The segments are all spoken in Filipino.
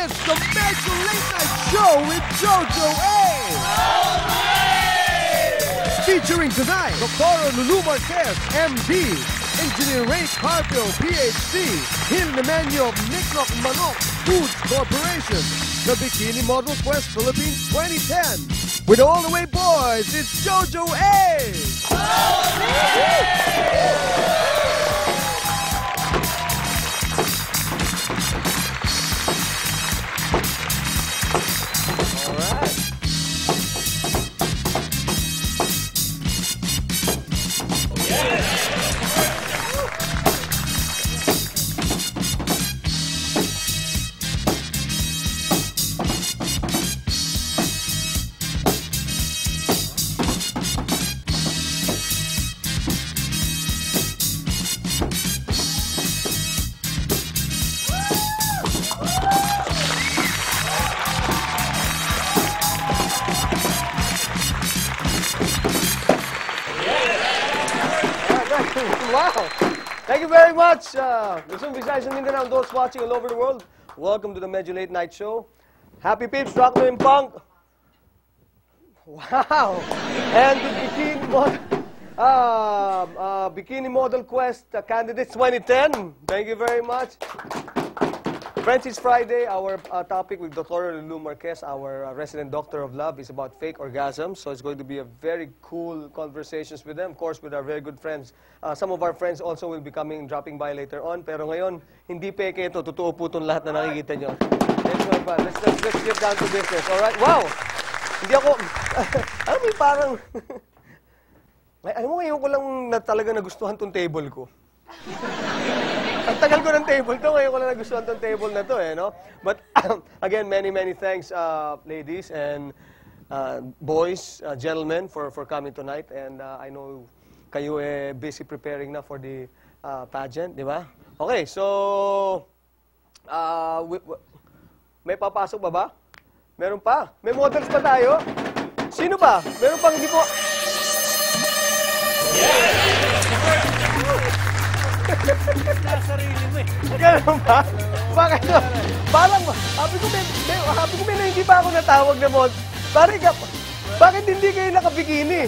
It's the Medyo Late Night Show with Jojo A. Featuring tonight, Dr. Lulu Marquez, MD, Engineer Ray Carpio, PhD, Gil Nemenyo of Niknok Manok Foods Corporation, the Bikini Model Quest Philippines 2010. With all the way boys, it's Jojo A. Wow! Thank you very much, Luzon, Visayas, and Mindanao, those watching all over the world. Welcome to the Medyo Late Night Show. Happy peeps, rock and punk. Wow! And the Bikini Model Quest Candidates 2010. Thank you very much. Friends, it's Friday. Our topic with Dr. Lulu Marquez, our resident doctor of love, is about fake orgasms. So it's going to be a very cool conversations with them. Of course, with our very good friends. Some of our friends also will be dropping by later on. Pero ngayon, hindi peke ito. Totoo po itong lahat na nakikita nyo. Let's get down to business. Alright? Wow! Hindi ako... alam mo parang... alam mo ngayon ko lang talaga nagustuhan itong table ko. Ang tagal ko ng table to, ngayon ko lang nagustuhan tong table na to, no? But, again, many thanks, ladies and boys, gentlemen, for coming tonight. And I know kayo busy preparing na for the pageant, di ba? Okay, so, may papasok ba? Meron pa? May models pa tayo? Sino pa? Meron pang hindi po... Sarili mo eh. Ganun ba? Bakit? Parang, habi ko may hindi pa ako natawag na mod. Bakit hindi kayo nakabikini?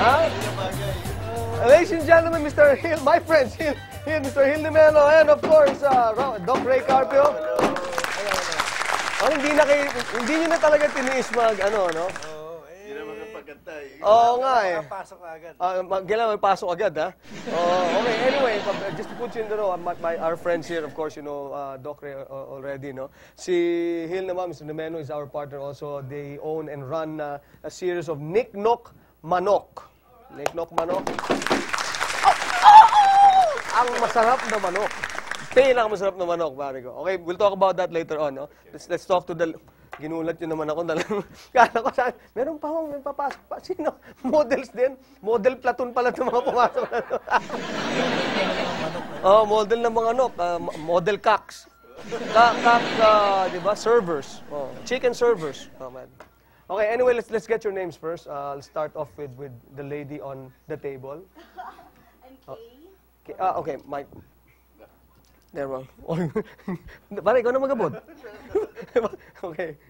Ha? Ladies and gentlemen, Mr. Hill, my friends, Mr. Gil Nemenyo, and of course, Doc Ray Carpio. Hindi nyo na talaga tiniis no? Oo nga eh. Pasok agad. Kailangan magpasok agad, ha? Okay, anyway, just to put you in the know, our friends here, of course, you know, Doc Ray already, no? Si Gil naman, Mr. Nemenyo, is our partner also. They own and run a series of Niknok Manok. Niknok Manok. Ang masarap na manok. Masarap na manok, pare ko. Okay, we'll talk about that later on, no? Let's talk to the... Ginulat yun naman ako. Kala ko saan, meron pa akong papasok pa. Sino? Models din? Model platoon pala itong mga pumasok na ito. Model ng mga model cocks. Di ba? Servers. Chicken servers. Man. Okay, anyway, let's get your names first. I'll start off with the lady on the table. I'm Kay. Okay, Mike. There ba? Pare, ikaw na magabot. Okay.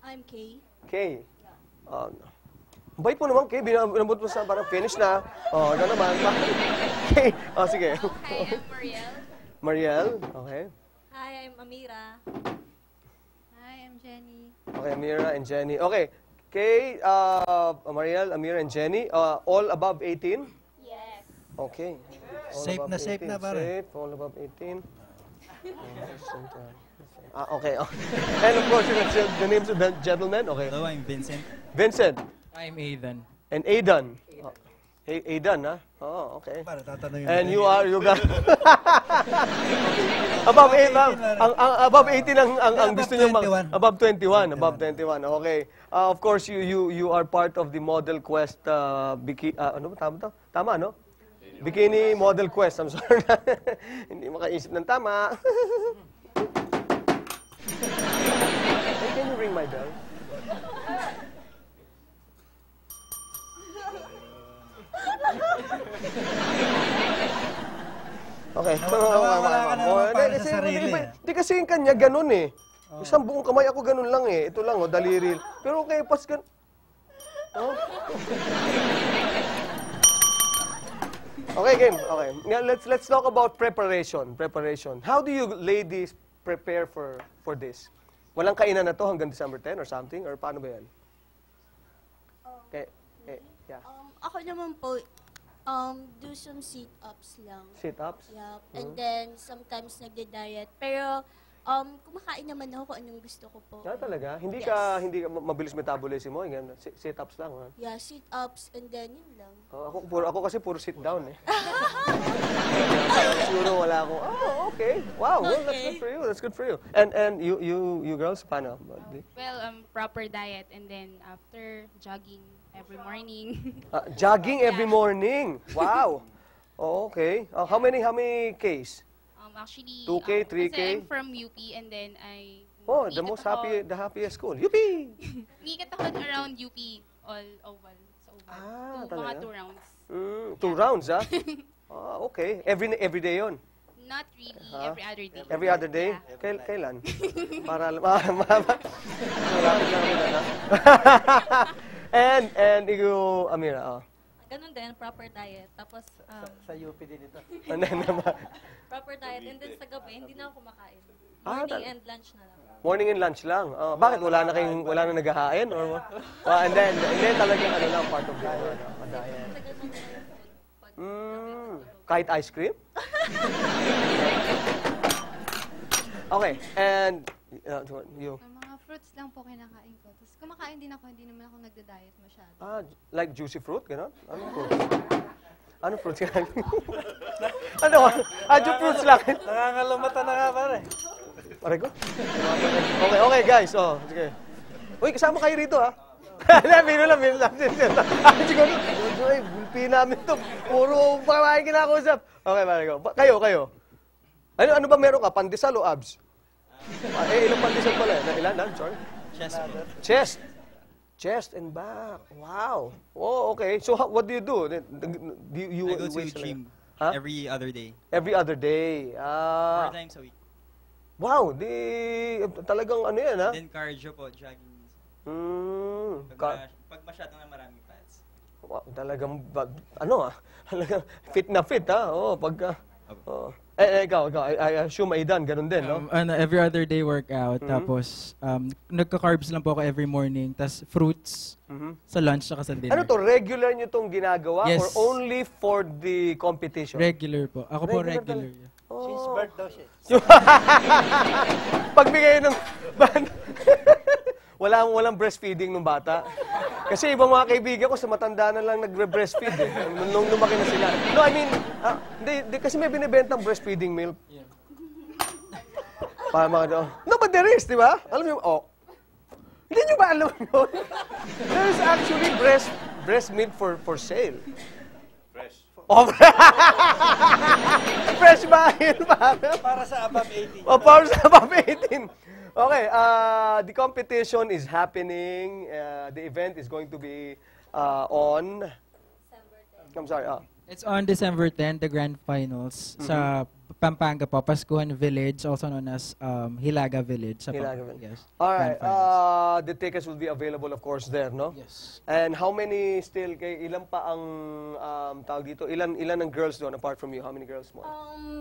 I'm Kay. Kay. Bait mo naman, Kay. Binabot mo sa parang finish na. Ikaw naman. Kay. Sige. Hi, I'm Mariel. Mariel. Okay. Hi, I'm Amira. Hi, I'm Jenny. Okay, Amira and Jenny. Okay. Kay, Mariel, Amira, and Jenny. All above 18? Yes. Okay. Safe na pare. Safe, all above 18. Okay. And of course, the names of the gentlemen. Okay. Hello, I'm Vincent. Vincent. I'm Aidan. And Aidan. Aidan, ha? Okay. Pare, tatanungin And you got... above 18, above 18 ang gusto niyo above 21. Above 21. Okay. Of course, you are part of the Model Quest ano ba tama to? Tama, no? Bikini Model Quest. I'm sorry. Hindi makaisip ng tama. Hey, can you ring my bell? Okay. Nawawala ka na naman para sa sarili. Di kasi yung kanya ganun eh. Isang buong kamay ako ganun lang eh. Ito lang, daliri. Pero kay pas ganun. Oh. Okay, game. Okay. Now, let's talk about preparation. How do you ladies prepare for this? Walang kainan na to hanggang December 10 or something? Or paano ba yan? Okay. Yeah. Ako naman po, do some sit-ups lang. Sit-ups? Yeah. And then, sometimes nagde-diet. Pero, kumakain naman ako kung anong gusto ko po. Talaga? Hindi Yes. ka mabilis metabolism mo? Sit-ups lang, ha? Yeah, sit-ups and then yun lang. Ako kasi puro sit down eh. Siguro wala akong, okay. Wow, well, that's good for you. And you girls, paano? Well, proper diet and then after jogging every morning. Jogging every morning. Wow. Oh, okay. How many Ks? Actually, 2K, 3K? kasi I'm from UP and then I The most happiest school. Yupi! Umiikot ako around UP all oval. Sa oval. Talaga? Mga 2 rounds. 2 rounds, ha? Okay. Every day yon. Not really, every other day. Every other day? Yeah. Kailan? Para malapit lang naman, ha? And ikaw, Amira, Ganun din, proper diet. Tapos, Sa UP din ito. ano naman? proper diet. And then sa gabi, hindi na ako kumakain. Ah, Morning and lunch na lang. Morning and lunch lang. Bakit? Wala na naghahain? Or, and then talagang ano lang, part of the diet. Tagal mo na yung food. Pag Kahit ice cream? Okay, and you? Mga fruits lang po kinakain ko. Tapos kumakain din ako, hindi naman ako nagda-diet masyado. Like juicy fruit, gano'n? Anong fruit? Anong fruit yan? Ano? Yung fruits lang. Nangangalumata na nga pare. Pare ko? Okay, guys. Sige. Uy, kasama kayo rito, ha? Biro lang. Siguro, bulpi namin to. Puro pamahay kinakausap. Okay, pare ko. Kayo. Ano ba meron ka? Pandesal o abs? Ilang pandesal pala? Ilan? Sorry. Chest and back. Wow. Oh, okay. So, what do you do? I go to gym every other day. Every other day. 4 times a week. Wow, talagang ano yan, ha? Then cardio po, jogging. Pag masyado na maraming fats. Wow, talagang, talagang fit na fit, ha? Ikaw, I assume Aidan, ganun din, no? Every other day workout, tapos nagka-carbs lang po ako every morning, tas fruits sa lunch saka sa dinner. Ano to, regular nyo tong ginagawa Yes. or only for the competition? Regular po. Ako po Regular regular. Since birth daw siya. Pagbigay ng walang breastfeeding ng bata. Kasi ibang mga kaibigan ko sa matanda na lang nagre-breastfeed eh. Nung lumaki na sila. No, I mean, hindi kasi may binibentang breastfeeding milk. Yeah. Para mga no, but there is, di ba? Alam niyo, hindi niyo ba alam yun? There is actually breast milk for sale. Fresh. Fresh ba yun? Para sa above 18. Para sa above 18. Okay, the competition is happening. The event is going to be on... I'm sorry. It's on December 10, the grand finals, sa Pampanga po, Pascuhan Village, also known as Hilaga Village. Hilaga Village. Yes. All right. Grand finals. The tickets will be available, of course, there, no? Yes. And how many still, ilan pa ang tawag dito? Ilan ang girls doon apart from you? How many girls more?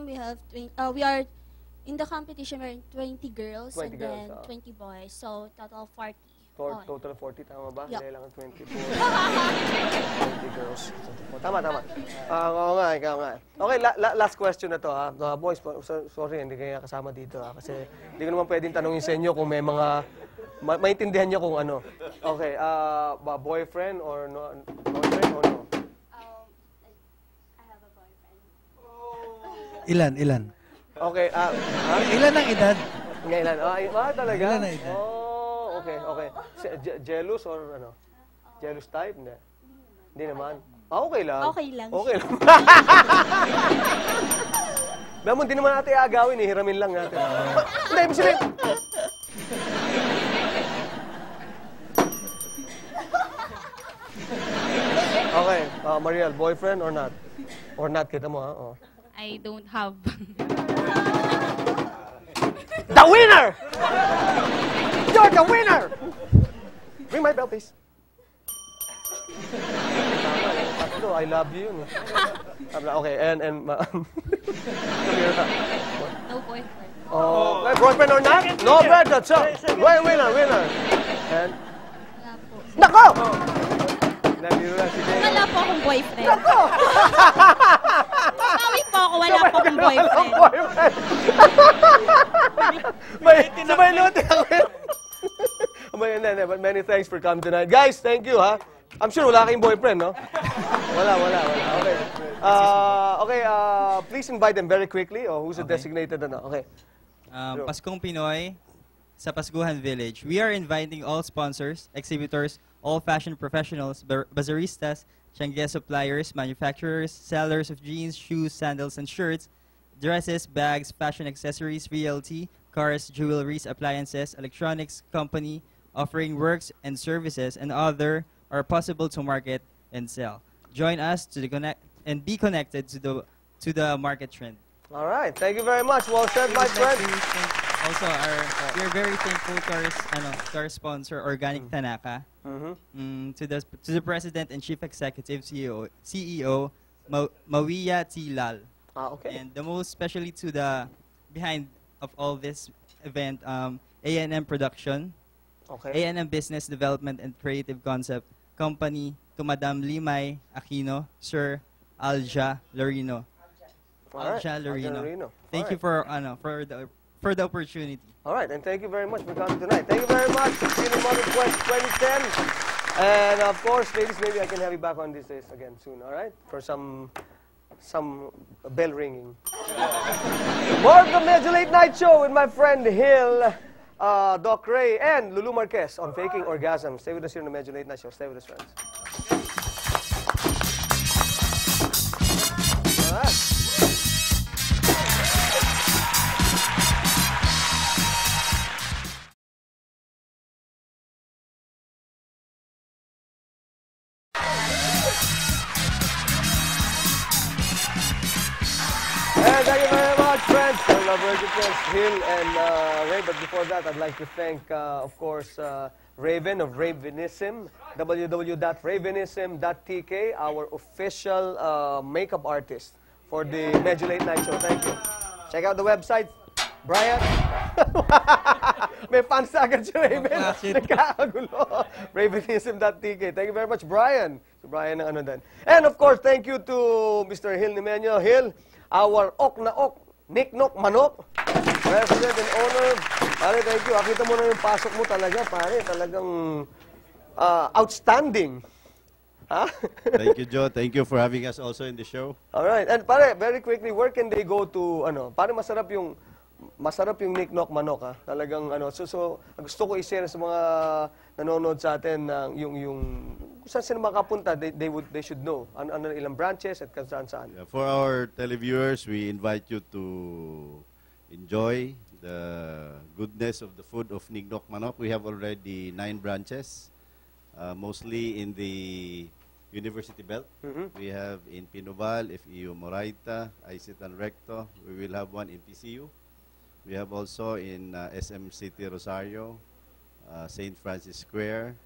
We have, we are, in the competition, we're 20 girls 20 and girls, then 20 boys. So, total 40. Total 40, tama ba? Yeah. Kailangan 24. 20 girls. Tama. Oo nga, ikaw nga. Okay, last question na to, ha? Boys, sorry, hindi kayo kasama dito, ha? Kasi hindi ko naman pwedeng tanongin sa inyo kung may mga... maintindihan niyo kung ano. Okay, boyfriend or no? Boyfriend or no? I have a boyfriend. Ilan? Okay, Ilan ang edad? Ilan? Talaga? Ilan na edad? Okay. Jealous or ano? Jealous type? Hindi naman. Okay lang. Okay lang. Naman, hindi naman natin aagawin eh. Hiramin lang natin. Hindi, ibig sabihin. Okay. Mariel, boyfriend or not? Or not, kita mo ha? I don't have. The winner! You're the winner! Ring my bell, please. Tatlo, I love you. Okay, and Camila. No boyfriend. Oh, boyfriend or not? No, brother. So, winner. And, Wala po. nako! Nabiro si Dave. Wala po akong boyfriend. Nako! Bawi po ako, wala po akong boyfriend. Sabay luti ako. But many thanks for coming tonight. Guys, thank you, ha? I'm sure wala kayong boyfriend, no? Wala. Okay. Please invite them very quickly. Or who's the designated, ano? Okay. Paskong Pinoy sa Pasguhan Village. We are inviting all sponsors, exhibitors, all fashion professionals, bazaaristas, Tiangge suppliers, manufacturers, sellers of jeans, shoes, sandals, and shirts, dresses, bags, fashion accessories, realty, cars, jewelries, appliances, electronics company, offering works and services, and other are possible to market and sell. Join us to be connected to the market trend. All right. Thank you very much. Well said, my friend. Also, we are very thankful to our sponsor, Organic Tanaka, to the President and Chief Executive CEO Mawiya T. Lal. Okay. And the most especially to the behind of all this event, A&M Production, Okay. A&M Business Development and Creative Concept Company, to Madam Limay Aquino, Sir Alja Lorino. Alja Lorino. Thank you for the opportunity. All right, and thank you very much for coming tonight. Thank you very much. Feeling Model 2010. And of course, ladies, maybe I can have you back on these days again soon, all right? For some bell ringing. More of the Medyo Late Night Show with my friend Hill, Doc Ray, and Lulu Marquez on Faking Orgasm. Stay with us here on the Medyo Late Night Show. Stay with us, friends. All right. And thank you very much, friends. I love Virgin Friends, Hill and Ray. But before that, I'd like to thank, of course, Raven of Ravenism, www.ravenism.tk, our official makeup artist for the Medyo Late Night Show. Thank you. Check out the website. Brian. May fans na agad si Raven. Nagkakagulo. Ravenism.tk. Thank you very much, Brian. Si Brian ng ano din. And of course, thank you to Mr. Hill Nimenyo. Hill, our ok na ok, Niknok Manok, President and owner. Pare, thank you. Akita mo na yung pasok mo talaga, pare. Talagang outstanding. Ha? Thank you, Joe. Thank you for having us also in the show. All right. And pare, very quickly, where can they go to, pare masarap yung Niknok Manok, ha? Talagang, so gusto ko i-share sa mga nanonood sa atin yung kung saan sila makapunta, they should know. Ilang branches at saan. Yeah, for our televiewers, we invite you to enjoy the goodness of the food of Niknok Manok. We have already 9 branches, mostly in the University Belt. We have in Pinoval, FEU Moraita, Isitan Recto. We will have one in PCU. We have also in SM City Rosario, St. Francis Square,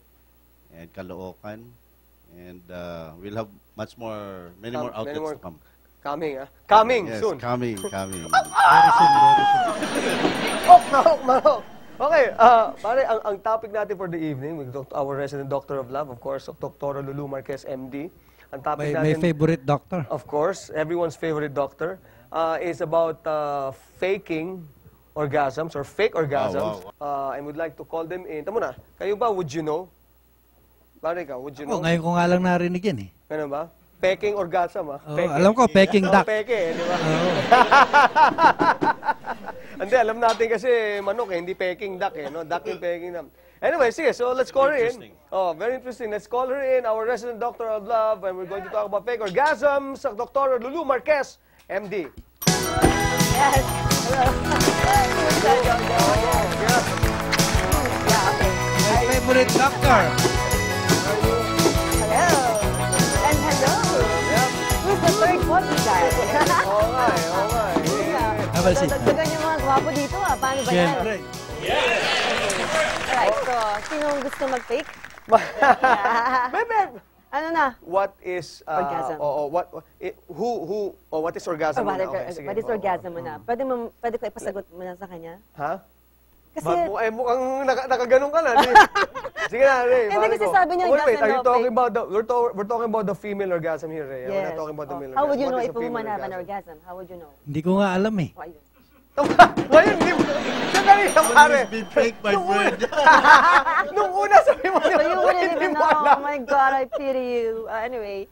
and Caloocan. And we'll have many more outlets to come. Coming, ha? Coming yes, soon. Coming. Very soon. Manok. Okay, pare, ang topic natin for the evening with our resident doctor of love, of course, Dr. Lulu Marquez, MD. Ang topic My natin, favorite doctor. of course, everyone's favorite doctor, is about faking orgasms or fake orgasms. And would like to call them in. Tama na, kayo ba, would you know? Pare ka, would you know? Ngayon ko nga lang narinig yan eh. Ganun ba? Peking orgasm, ha? Oo, alam ko, peking duck. Peke, di ba? Hindi, alam natin kasi manok eh, hindi peking duck eh. No? Duck yung peking duck. Anyway, sige, so let's call her in. Oh, very interesting. Let's call her in, our resident doctor of love, and we're going to talk about fake orgasms, Dr. Lulu Marquez, MD. Yes. My favorite doctor. Hello. And hello. Yep. Thank What is that? Oo nga eh, oo nga eh. Have a seat. Dagdagan yung mga gwapo dito ah. Paano ba yan? Siyempre. Alright, so, sinong gusto mag-fake? Bebe, Ano na? what is Orgasm. what is orgasm? What muna? Okay, sige. is orgasm mo na? Pwede ko ipasagot mo na sa kanya? Ha? Kasi, Mukhang nakaganon ka na. Sige na, Ray. Hindi, bakit kasi ko? sabi niya, Wait, doesn't are you know, talking fake. about we're talking about the female orgasm here, Ray. We're not talking about the male orgasm. How would you know What if is a woman female have an orgasm? How would you know? Hindi ko nga alam eh. Why yun? Ngayon, di ba? Sandali ka, pare. It's been fake, my friend. Nung una, sabi mo, So you wouldn't hindi even mo know. alam. Oh my God, I pity you. Anyway,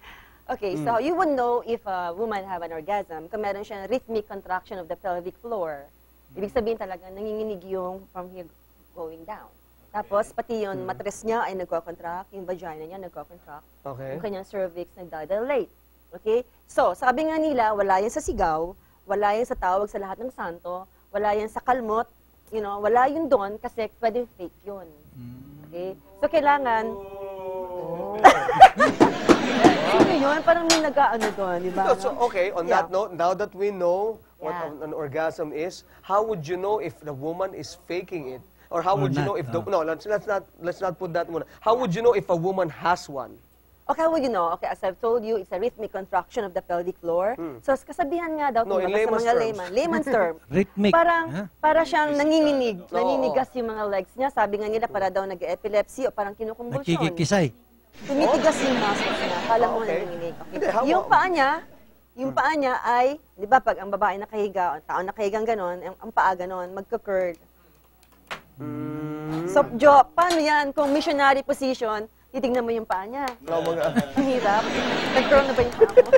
okay, so you would know if a woman have an orgasm kung meron siyang rhythmic contraction of the pelvic floor. Ibig sabihin talaga, nanginginig yung from here going down. Tapos, pati yung matres niya ay nagko-contract, yung vagina niya nagko-contract, Okay. yung kanyang cervix nagdadilate. Okay? So, sabi nga nila, wala yan sa sigaw, wala yan sa tawag sa lahat ng santo, wala yan sa kalmot, you know, wala yun doon kasi pwedeng fake yun. Okay? So, kailangan... Sino yun? Parang may nag-ano doon, di ba? So, okay, on Yeah. that note, now that we know what Yeah. an orgasm is, how would you know if the woman is faking it? Or how would you not, know if the... no. No, let's not put that one. How would you know if a woman has one? Okay, how would you know? Okay, as I've told you, it's a rhythmic contraction of the pelvic floor. So, kasabihan nga daw, No, in kumbaga sa layman's mga terms. layman's term. Rhythmic. Parang, Ha? para siyang nanginginig, Oo. naninigas yung mga legs niya. Sabi nga nila, para daw nag-epilepsy o parang kinukumbulsyon. Nakikikisay. Tumitigas yung muscles niya. Kala mo Okay. nanginginig. Okay. Hindi, how- Yung paa niya ay, di ba, pag ang babae nakahiga, o tao nakahigang ganon, ang paa ganon, magka-curl. So, Jo, paano yan? Kung missionary position, titignan mo yung paa niya. No, mga... Ang hirap. Nag-curl na ba yung paa mo?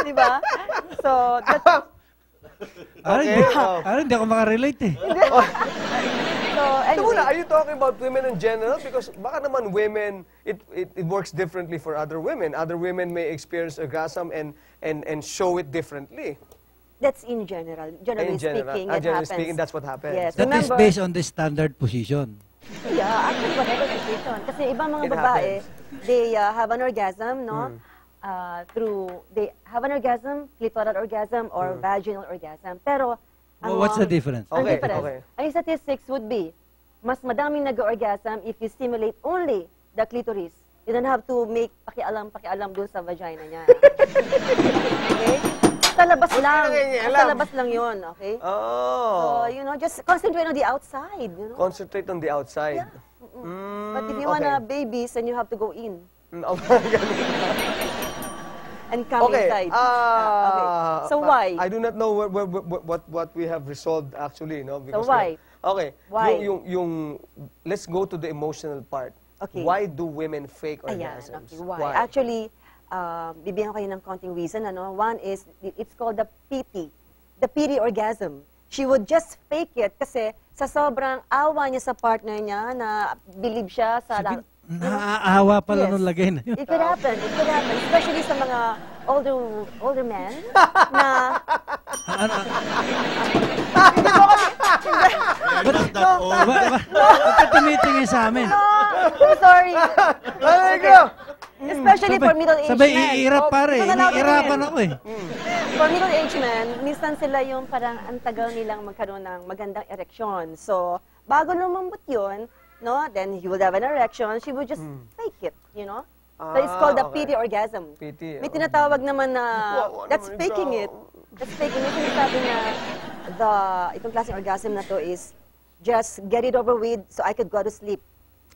Di ba? So, that's, Hindi ako makarelate eh. so Ito muna, are anyway. you talking about women in general? Because baka naman women, it works differently for other women. Other women may experience orgasm and show it differently. That's in general. Generally speaking, it generally happens. speaking, that's what happens. Yes. That is Remember- based on the standard position. Yeah, actually, whatever position. Kasi ibang mga It babae, happens. they have an orgasm, no? They have an orgasm, clitoral orgasm, or vaginal orgasm. Pero, What's the difference? Ang Okay, difference, okay. ang statistics would be, mas madaming nag-orgasm if you stimulate only the clitoris. You don't have to make pakialam dun sa vagina niya. Okay? Sa labas lang. nangingialam. Sa labas lang yun, okay? So, Oh. you know, just concentrate on the outside, you know? Concentrate on the outside. But if you wanna babies, then you have to go in and come Okay. inside. Okay. So why? I do not know what we have resolved actually, no? Because why? Okay. Why? Let's go to the emotional part. Okay. Why do women fake Ayan, orgasms? okay, why? Actually, bibigyan ko kayo ng konting reason. Ano? One is, it's called the PT. The PT orgasm. She would just fake it kasi sa sobrang awa niya sa partner niya na believe siya sa... Naaawa pala Yes. nung lagay na yun. It could happen. It could happen. Especially sa mga older men na... Ba't ka tumitingin sa amin? I'm sorry. Especially for middle-aged Sabay, men. iirap pare. Ito na lang Iirapan yun. ako eh. For middle-aged men, minsan sila yung parang ang tagal nilang magkaroon ng magandang ereksyon. So, bago lumambot yun, no, then he would have an erection, she would just fake it, you know? So, it's called the okay. PT orgasm. PT, May tinatawag naman na, Wow, that's naman faking ikaw. it. That's faking it. May sinasabi na, itong klaseng orgasm na to is, just get it over with so I could go to sleep.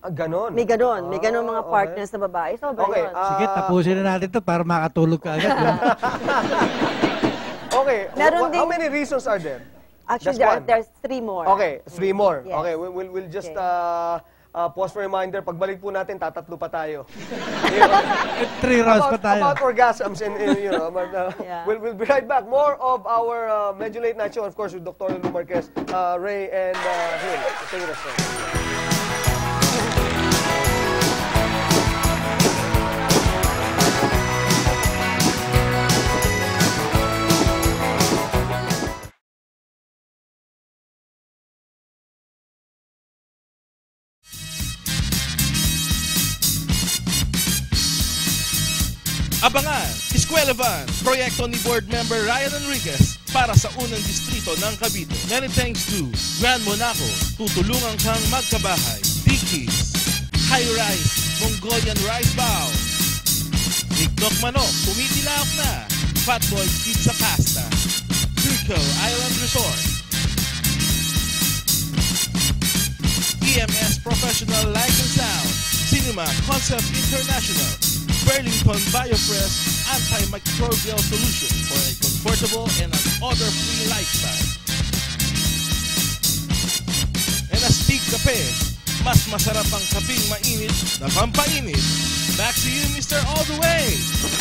Ganon. May ganon. May ganon mga okay. partners na babae. So, Okay, yun. Sige, tapusin na natin to para makatulog ka agad. Okay. Meron How ding- many reasons are there? Actually, Just one. there's 3 more. Okay, 3 more. Yes. Okay, we'll just Okay. pause for a reminder. Pagbalik po natin, tatatlo pa tayo. 3 rounds pa tayo. About orgasms and you know, but, Yeah. we'll be right back. More of our Medyo Late Night Show, of course, with Dr. Lulu Marquez, Ray, and Hill. Take it away. Abangan, Eskwelavan, proyekto ni board member Ryan Enriquez para sa unang distrito ng Cavite. Many thanks to Grand Monaco, tutulungan kang magkabahay. Dickies, High Rise, Mongolian Rice Bowl. Nikdok Manok, tumitilak na. Fatboy Pizza Pasta. Circle Island Resort. EMS Professional Light and Sound. Cinema Concept International. Burlington BioFresh Antimicrobial Solution for a comfortable and an odor-free lifestyle. And Astig Kape, mas masarap ang kaping mainit na pampainit. Back to you, Mr. All the Way!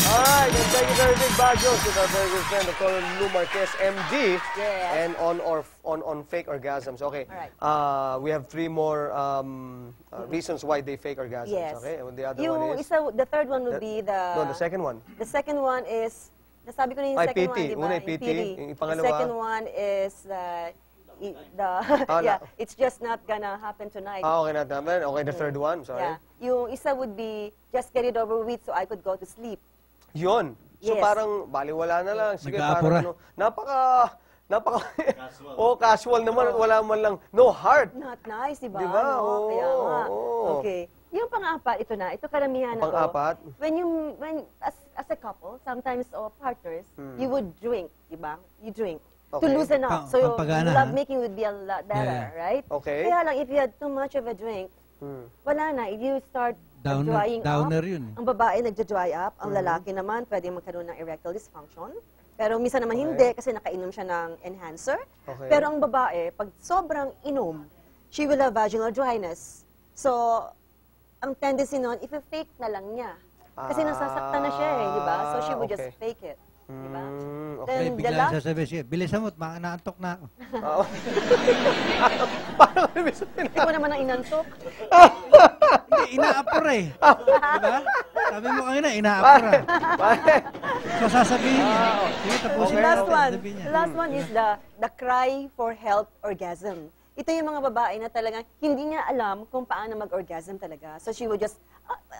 Alright, and thank you very big, Bajos, with our very good friend, Dr. Lulu Marquez, MD, Yes. and on fake orgasms. Okay, Alright. We have 3 more reasons why they fake orgasms. Yes. Okay, and the other Yung one is... the third one would be the... No, the second one. The second one is, nasabi ko na yung Ay, second PT. one, di ba? Una yung PT. Yung The pangalawa? second one is yeah, it's just not gonna happen tonight. Okay na naman. Okay, the third one, sorry. Yeah. Yung isa would be, just get it over with so I could go to sleep. Yun. So Yes. parang baliwala na lang. Sige, Nag-aapura. parang casual naman. Wala man lang. No heart. Not nice, di ba? Di ba? No? Oo, Kaya nga. oo. Okay. Yung pang-apat, ito na. Ito karamihan na to. Pang-apat? As a couple, sometimes or partners, you would drink, di ba? You drink. Okay. To loosen up. So yung pampagana, love ha? making would be a lot better, Yeah. right? Okay. Kaya lang, if you had too much of a drink, wala na. You start drying Downer up. yun. Ang babae nagja-dry up. Ang lalaki naman, pwede magkaroon ng erectile dysfunction. Pero minsan naman hindi kasi nakainom siya ng enhancer. Okay. Pero ang babae, pag sobrang inom, she will have vaginal dryness. So, ang tendency nun, if-fake na lang niya. Kasi nasasaktan na siya eh, di ba? So, she would just Okay. fake it. Di ba? Okay. Then, the Bigla last, sasabihin siya, bilisan mo, naantok na ako. Oo. Parang ibig sabihin hindi ko naman ang inantok. Hindi, inaapura eh. Diba? Sabi mo kanina, inaapura. So sasabihin niya. Sige, tapusin The natin. last one, Sabihin niya. the last one is the cry for help orgasm. Ito yung mga babae na talagang hindi niya alam kung paano mag-orgasm talaga. So she would just,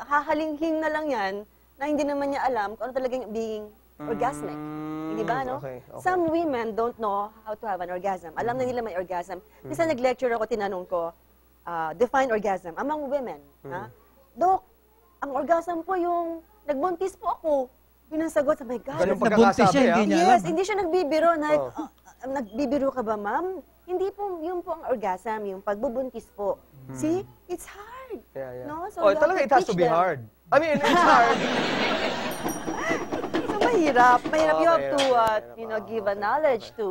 hahalinghing na lang yan, na hindi naman niya alam kung ano talagang being orgasmic. Hindi ba, no? Okay. Some women don't know how to have an orgasm. Alam na nila may orgasm. Minsan nag-lecture ako, tinanong ko, define orgasm among women. Ha? Dok, ang orgasm po yung nagbuntis po ako. Yun ang sagot sa my God. Ganun Nabuntis pagkakasabi, siya, hindi niya alam. Yes, hindi siya nagbibiro. Oh. Nagbibiro ka ba, ma'am? Hindi po, yun po ang orgasm, yung pagbubuntis po. See? It's hard. Yeah. No? So Oh, you have talaga to it has to teach be them. hard. I mean, it's hard. So mahirap. Mahirap. You have to, mahirap. give a knowledge to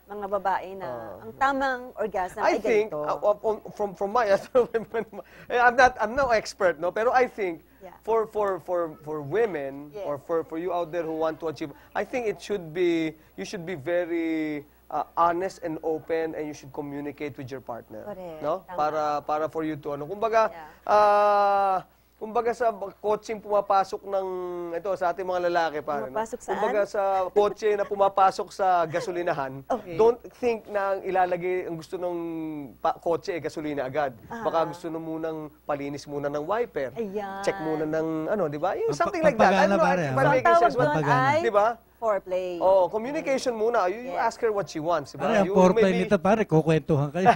mga babae na ang tamang orgasm I ay think ganito. from my I'm no expert, no, pero I think Yeah. for women Yes. or for you out there who want to achieve, I think you should be very honest and open, and you should communicate with your partner. Correct. No? Tama. Para for you to kumbaga kumbaga sa coaching pumapasok ng ito sa ating mga lalaki pare. Pumapasok saan? Kumbaga sa kotse na pumapasok sa gasolinahan, Okay. don't think na ilalagay ang gusto ng kotse gasolina agad. Baka gusto na munang palinis muna ng wiper. Ayan. Check muna ng di ba? Yung something like Pagpagana, that. pare, If So, I'm ang making tawag sense, doon ay di ba? foreplay. Oh, communication muna. You Yes. ask her what she wants, di ba? Pare, ang You foreplay maybe- nito, pare, kukwentuhan kayo.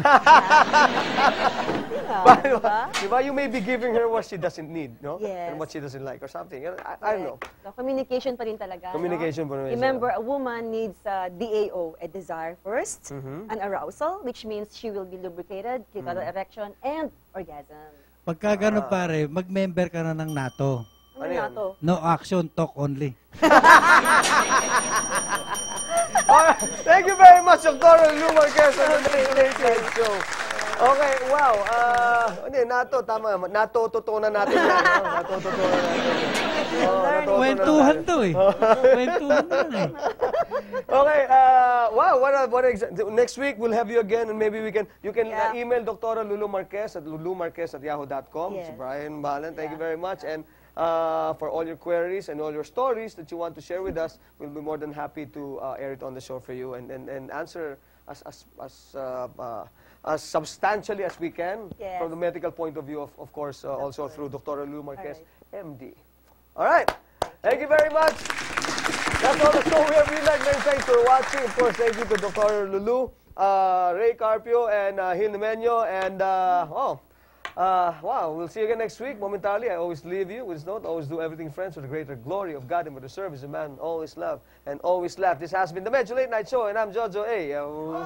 Di ba? Di ba? You may be giving her what she doesn't need, no? Yes. And what she doesn't like or something. I don't know. So, communication pa rin talaga. Communication no? pa rin. Remember, a woman needs DAO, a desire first, Mm-hmm. an arousal, which means she will be lubricated, clitoral erection, and orgasm. Pagka gano'n pare, mag-member ka na ng NATO. Ano Ano na yan? to? No action, talk only. Alright, thank you very much, Dr. Lulu Marquez on the Late Night Show. Okay, wow. NATO, tama. Natututunan natin yan. No? Natututunan natin. Kwentuhan to eh. Kwentuhan to eh. Okay, wow, next week we'll have you again, and maybe you can email Dr. Lulu Marquez at lulumarquez@yahoo.com. Yes. Si Brian Balan, thank you very much. And for all your queries and all your stories that you want to share with us, we'll be more than happy to air it on the show for you and answer as substantially as we can Yes. from the medical point of view, of course, also through Dr. Lulu Marquez, MD. All right. Thank you very much. That's all the show we have. We'd like many thanks for watching. Of course, thank you to Dr. Lulu, Ray Carpio, and Hil Nemenyo, and wow, we'll see you again next week. Momentarily, I always leave you with this note: always do everything, friends, for the greater glory of God and for the service of man. Always love and always laugh. This has been the Medyo Late Night Show, and I'm Jojo A. Good one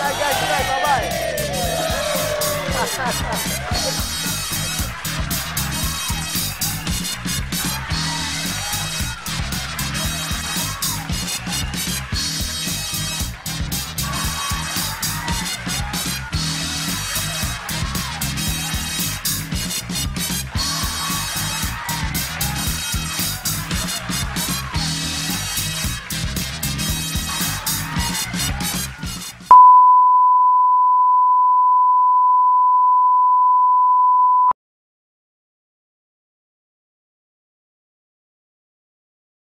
night, guys. Good night. Bye-bye.